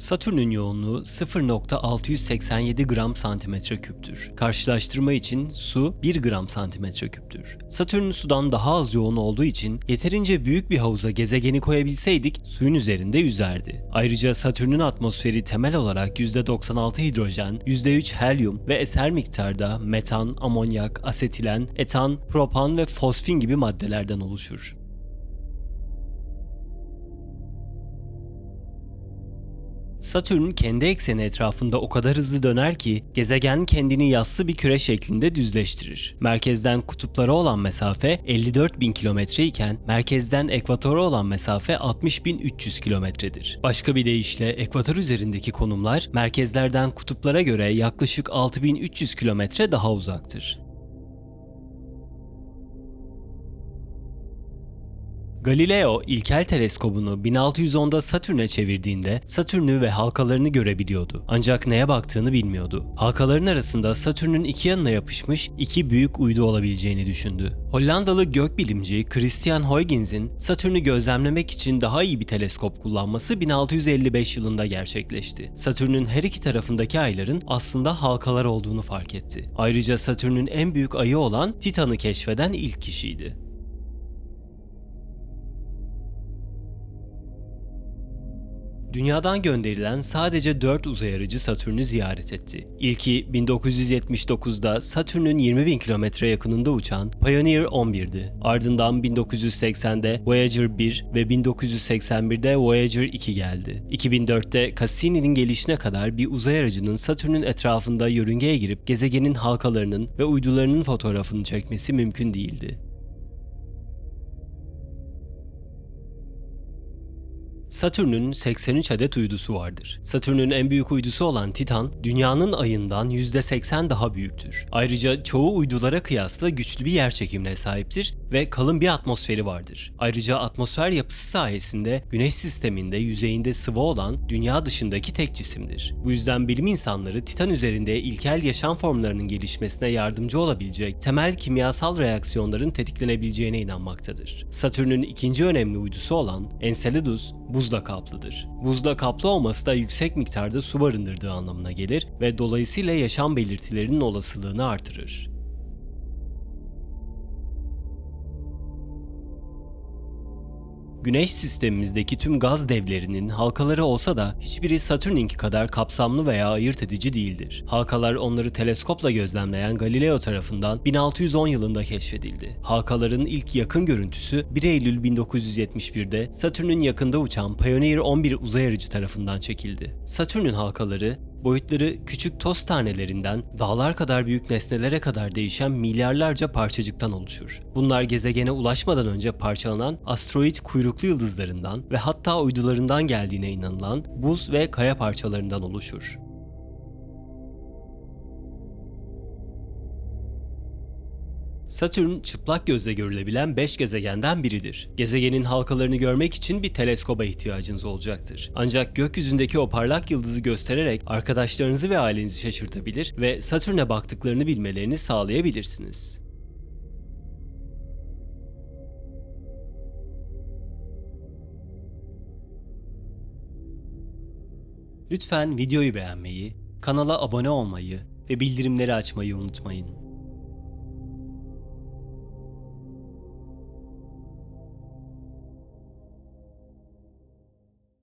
Satürn'ün yoğunluğu 0,687 gram santimetre küptür. Karşılaştırma için su 1 gram santimetre küptür. Satürn sudan daha az yoğun olduğu için yeterince büyük bir havuza gezegeni koyabilseydik suyun üzerinde yüzerdi. Ayrıca Satürn'ün atmosferi temel olarak %96 hidrojen, %3 helyum ve eser miktarda metan, amonyak, asetilen, etan, propan ve fosfin gibi maddelerden oluşur. Satürn kendi ekseni etrafında o kadar hızlı döner ki gezegen kendini yassı bir küre şeklinde düzleştirir. Merkezden kutuplara olan mesafe 54.000 kilometre iken merkezden ekvatora olan mesafe 60.300 kilometredir. Başka bir deyişle ekvator üzerindeki konumlar merkezlerden kutuplara göre yaklaşık 6.300 kilometre daha uzaktır. Galileo ilkel teleskobunu 1610'da Satürn'e çevirdiğinde Satürn'ü ve halkalarını görebiliyordu. Ancak neye baktığını bilmiyordu. Halkaların arasında Satürn'ün iki yanına yapışmış iki büyük uydu olabileceğini düşündü. Hollandalı gökbilimci Christian Huygens Satürn'ü gözlemlemek için daha iyi bir teleskop kullanması 1655 yılında gerçekleşti. Satürn'ün her iki tarafındaki ayların aslında halkalar olduğunu fark etti. Ayrıca Satürn'ün en büyük ayı olan Titan'ı keşfeden ilk kişiydi. Dünyadan gönderilen sadece 4 uzay aracı Satürn'ü ziyaret etti. İlki 1979'da Satürn'ün 20.000 kilometre yakınında uçan Pioneer 11'di. Ardından 1980'de Voyager 1 ve 1981'de Voyager 2 geldi. 2004'te Cassini'nin gelişine kadar bir uzay aracının Satürn'ün etrafında yörüngeye girip gezegenin halkalarının ve uydularının fotoğrafını çekmesi mümkün değildi. Satürn'ün 83 adet uydusu vardır. Satürn'ün en büyük uydusu olan Titan, Dünya'nın ayından %80 daha büyüktür. Ayrıca çoğu uydulara kıyasla güçlü bir yerçekimine sahiptir ve kalın bir atmosferi vardır. Ayrıca atmosfer yapısı sayesinde Güneş sisteminde yüzeyinde sıvı olan Dünya dışındaki tek cisimdir. Bu yüzden bilim insanları Titan üzerinde ilkel yaşam formlarının gelişmesine yardımcı olabilecek temel kimyasal reaksiyonların tetiklenebileceğine inanmaktadır. Satürn'ün ikinci önemli uydusu olan Enceladus, buzla kaplıdır. Buzla kaplı olması da yüksek miktarda su barındırdığı anlamına gelir ve dolayısıyla yaşam belirtilerinin olasılığını artırır. Güneş sistemimizdeki tüm gaz devlerinin halkaları olsa da hiçbiri Satürn'inki kadar kapsamlı veya ayırt edici değildir. Halkalar onları teleskopla gözlemleyen Galileo tarafından 1610 yılında keşfedildi. Halkaların ilk yakın görüntüsü 1 Eylül 1971'de Satürn'ün yakında uçan Pioneer 11 uzay aracı tarafından çekildi. Satürn'ün halkaları boyutları küçük toz tanelerinden dağlar kadar büyük nesnelere kadar değişen milyarlarca parçacıktan oluşur. Bunlar gezegene ulaşmadan önce parçalanan asteroid kuyruklu yıldızlarından ve hatta uydularından geldiğine inanılan buz ve kaya parçalarından oluşur. Satürn, çıplak gözle görülebilen 5 gezegenden biridir. Gezegenin halkalarını görmek için bir teleskoba ihtiyacınız olacaktır. Ancak gökyüzündeki o parlak yıldızı göstererek arkadaşlarınızı ve ailenizi şaşırtabilir ve Satürn'e baktıklarını bilmelerini sağlayabilirsiniz. Lütfen videoyu beğenmeyi, kanala abone olmayı ve bildirimleri açmayı unutmayın.